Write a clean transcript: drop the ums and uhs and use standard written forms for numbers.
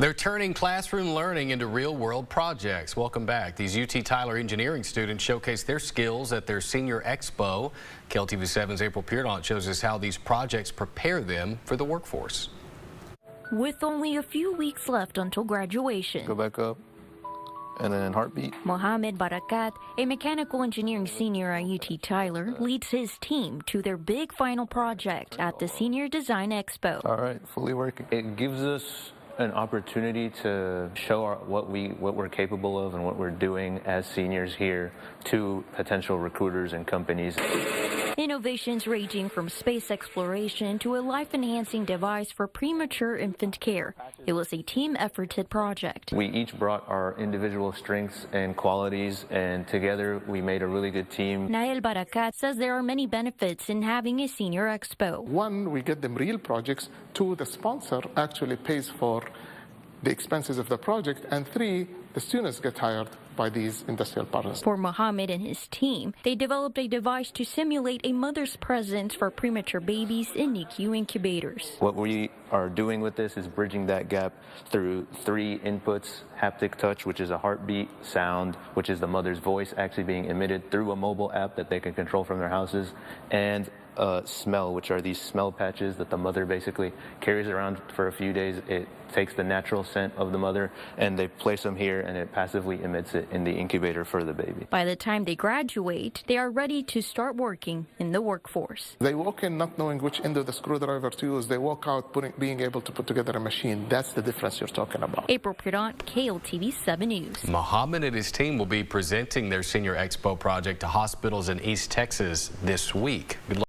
They're turning classroom learning into real-world projects. Welcome back. These UT Tyler engineering students showcase their skills at their Senior Expo. KLTV7's April Peardant shows us how these projects prepare them for the workforce. With only a few weeks left until graduation, Go back up, and then heartbeat. Mohammed Barakat, a mechanical engineering senior at UT Tyler, leads his team to their big final project at the Senior Design Expo. All right, fully working. It gives us an opportunity to show what we're capable of and what we're doing as seniors here to potential recruiters and companies. Innovations ranging from space exploration to a life-enhancing device for premature infant care. It was a team-efforted project. We each brought our individual strengths and qualities, and together we made a really good team. Nael Barakat says there are many benefits in having a Senior Expo. One, we get them real projects. Two, the sponsor actually pays for the expenses of the project. And three, the students get hired by these industrial partners. For Mohammed and his team, they developed a device to simulate a mother's presence for premature babies in NICU incubators. What we are doing with this is bridging that gap through 3 inputs: haptic touch, which is a heartbeat; sound, which is the mother's voice actually being emitted through a mobile app that they can control from their houses; and smell, which are these smell patches that the mother basically carries around for a few days. It takes the natural scent of the mother and they place them here, and it passively emits it in the incubator for the baby. By the time they graduate, they are ready to start working in the workforce. They walk in not knowing which end of the screwdriver to use. They walk out being able to put together a machine. That's the difference you're talking about. April Peardant, KLTV 7 News. Mohammed and his team will be presenting their Senior Expo project to hospitals in East Texas this week. Good luck.